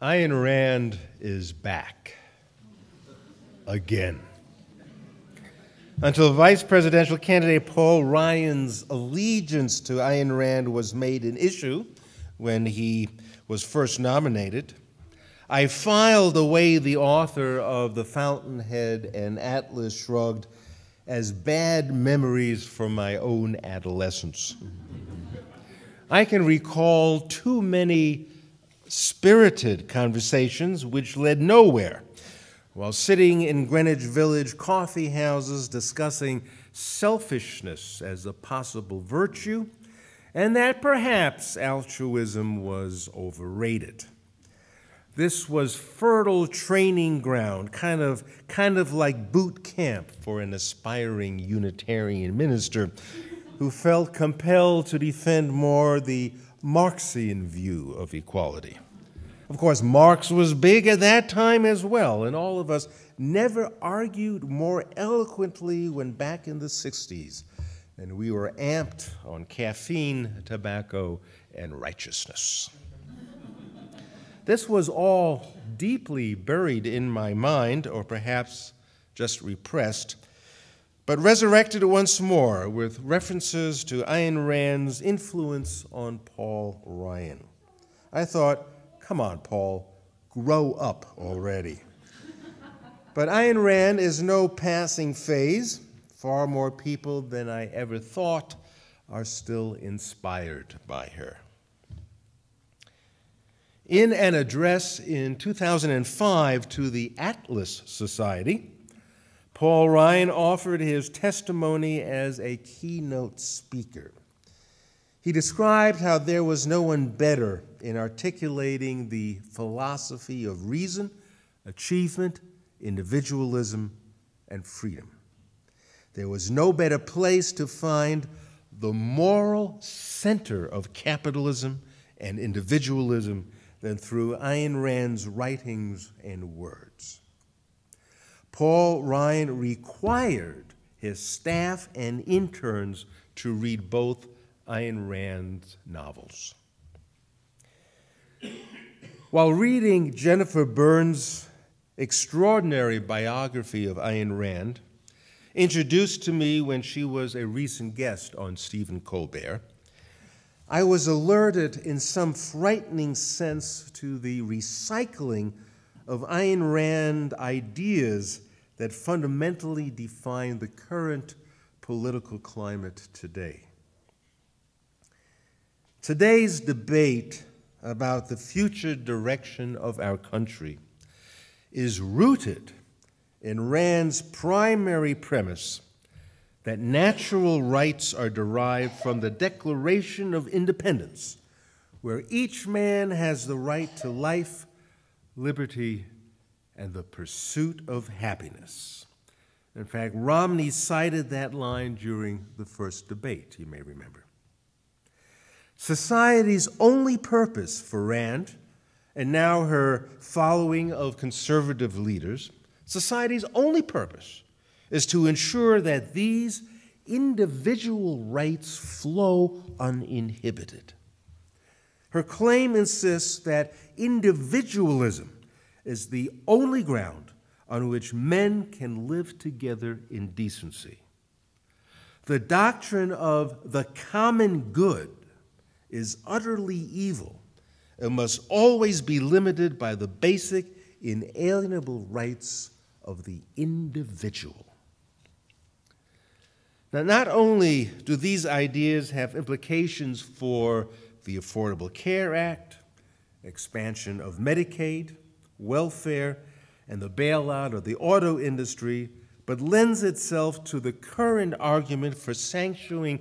Ayn Rand is back. Again. Until vice presidential candidate Paul Ryan's allegiance to Ayn Rand was made an issue when he was first nominated, I filed away the author of The Fountainhead and Atlas Shrugged as bad memories from my own adolescence. I can recall too many spirited conversations which led nowhere, while sitting in Greenwich Village coffee houses discussing selfishness as a possible virtue, and that perhaps altruism was overrated. This was fertile training ground, kind of like boot camp for an aspiring Unitarian minister who felt compelled to defend more the Marxian view of equality. Of course, Marx was big at that time as well, and all of us never argued more eloquently when back in the 60s, and we were amped on caffeine, tobacco, and righteousness. This was all deeply buried in my mind, or perhaps just repressed, but resurrected once more with references to Ayn Rand's influence on Paul Ryan. I thought, come on, Paul, grow up already. But Ayn Rand is no passing phase. Far more people than I ever thought are still inspired by her. In an address in 2005 to the Atlas Society, Paul Ryan offered his testimony as a keynote speaker. He described how there was no one better in articulating the philosophy of reason, achievement, individualism, and freedom. There was no better place to find the moral center of capitalism and individualism than through Ayn Rand's writings and words. Paul Ryan required his staff and interns to read both Ayn Rand's novels. While reading Jennifer Burns' extraordinary biography of Ayn Rand, introduced to me when she was a recent guest on Stephen Colbert, I was alerted in some frightening sense to the recycling of Ayn Rand ideas that fundamentally define the current political climate today. Today's debate about the future direction of our country is rooted in Rand's primary premise that natural rights are derived from the Declaration of Independence, where each man has the right to life, liberty, and the pursuit of happiness. In fact, Romney cited that line during the first debate, you may remember. Society's only purpose for Rand, and now her following of conservative leaders, society's only purpose is to ensure that these individual rights flow uninhibited. Her claim insists that individualism is the only ground on which men can live together in decency. The doctrine of the common good is utterly evil and must always be limited by the basic inalienable rights of the individual. Now, not only do these ideas have implications for the Affordable Care Act, expansion of Medicaid, welfare, and the bailout of the auto industry, but lends itself to the current argument for sanctioning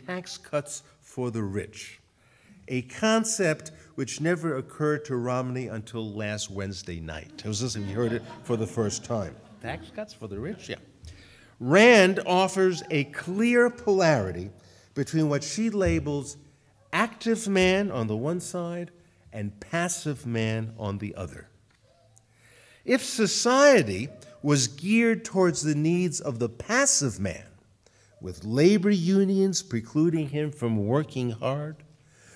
tax cuts for the rich, a concept which never occurred to Romney until last Wednesday night. I was listening, you heard it for the first time. Tax cuts for the rich? Yeah. Rand offers a clear polarity between what she labels active man on the one side and passive man on the other. If society was geared towards the needs of the passive man, with labor unions precluding him from working hard,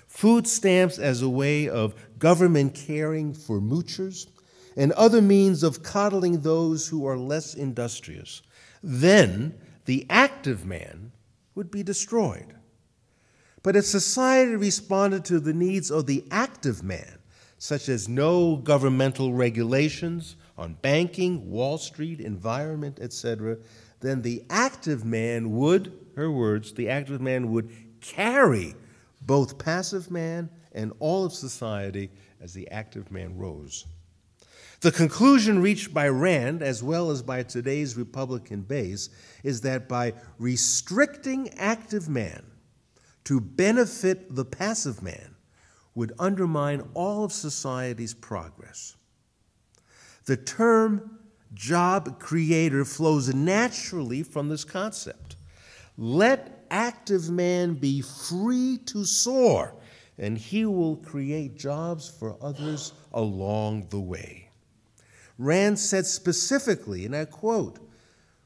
food stamps as a way of government caring for moochers, and other means of coddling those who are less industrious, then the active man would be destroyed. But if society responded to the needs of the active man, such as no governmental regulations on banking, Wall Street, environment, etc., then the active man would, her words, the active man would carry both passive man and all of society as the active man rose. The conclusion reached by Rand, as well as by today's Republican base, is that by restricting active man to benefit the passive man would undermine all of society's progress. The term job creator flows naturally from this concept. Let active man be free to soar, and he will create jobs for others along the way. Rand said specifically, and I quote,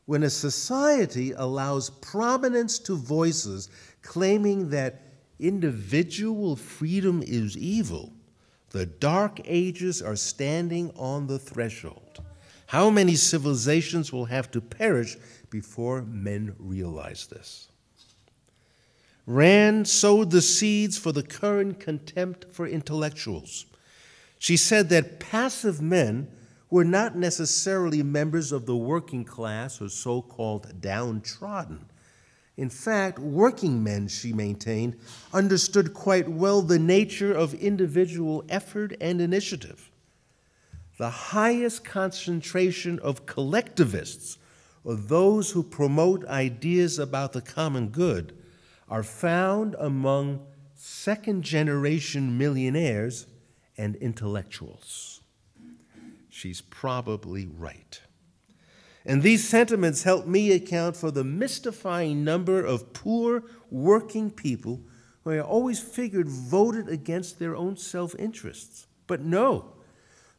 "When a society allows prominence to voices claiming that individual freedom is evil, the dark ages are standing on the threshold. How many civilizations will have to perish before men realize this?" Rand sowed the seeds for the current contempt for intellectuals. She said that passive men were not necessarily members of the working class or so-called downtrodden. In fact, working men, she maintained, understood quite well the nature of individual effort and initiative. The highest concentration of collectivists, or those who promote ideas about the common good, are found among second-generation millionaires and intellectuals. She's probably right. And these sentiments help me account for the mystifying number of poor working people who I always figured voted against their own self-interests. But no,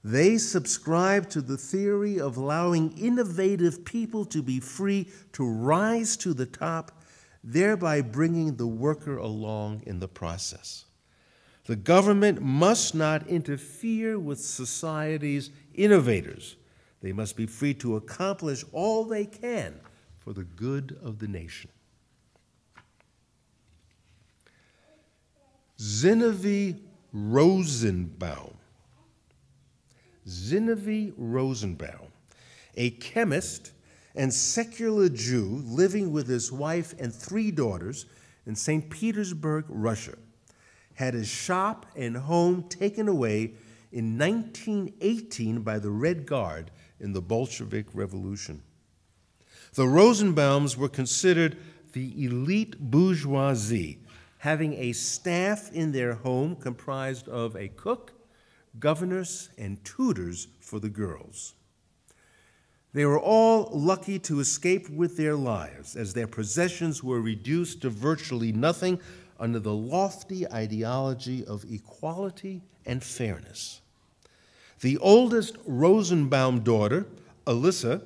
they subscribe to the theory of allowing innovative people to be free to rise to the top, thereby bringing the worker along in the process. The government must not interfere with society's innovators. They must be free to accomplish all they can for the good of the nation. Zinovy Rosenbaum. Zinovy Rosenbaum, a chemist and secular Jew living with his wife and 3 daughters in St. Petersburg, Russia, had his shop and home taken away in 1918 by the Red Guard in the Bolshevik Revolution. The Rosenbaums were considered the elite bourgeoisie, having a staff in their home comprised of a cook, governess, and tutors for the girls. They were all lucky to escape with their lives, as their possessions were reduced to virtually nothing under the lofty ideology of equality and fairness. The oldest Rosenbaum daughter, Alyssa,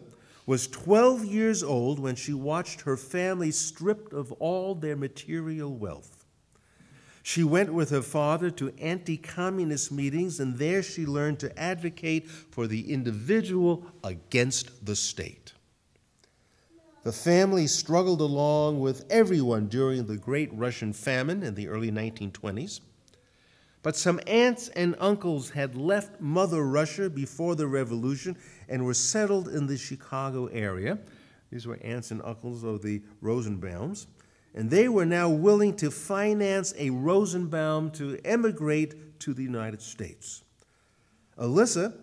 was 12 years old when she watched her family stripped of all their material wealth. She went with her father to anti-communist meetings, and there she learned to advocate for the individual against the state. The family struggled along with everyone during the Great Russian Famine in the early 1920s. But some aunts and uncles had left Mother Russia before the revolution and were settled in the Chicago area. These were aunts and uncles of the Rosenbaums. And they were now willing to finance a Rosenbaum to emigrate to the United States. Alyssa,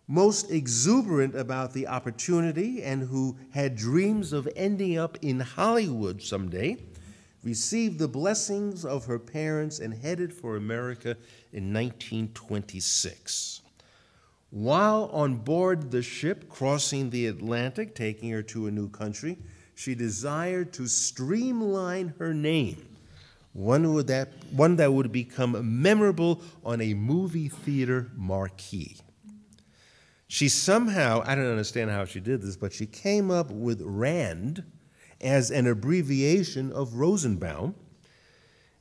most exuberant about the opportunity and who had dreams of ending up in Hollywood someday, received the blessings of her parents and headed for America in 1926. While on board the ship crossing the Atlantic, taking her to a new country, she desired to streamline her name, one that would become memorable on a movie theater marquee. She somehow, I don't understand how she did this, but she came up with Rand as an abbreviation of Rosenbaum,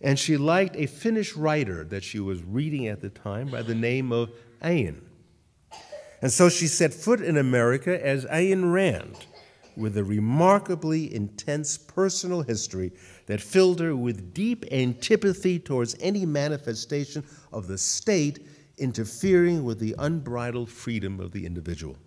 and she liked a Finnish writer that she was reading at the time by the name of Ayn. And so she set foot in America as Ayn Rand, with a remarkably intense personal history that filled her with deep antipathy towards any manifestation of the state interfering with the unbridled freedom of the individual.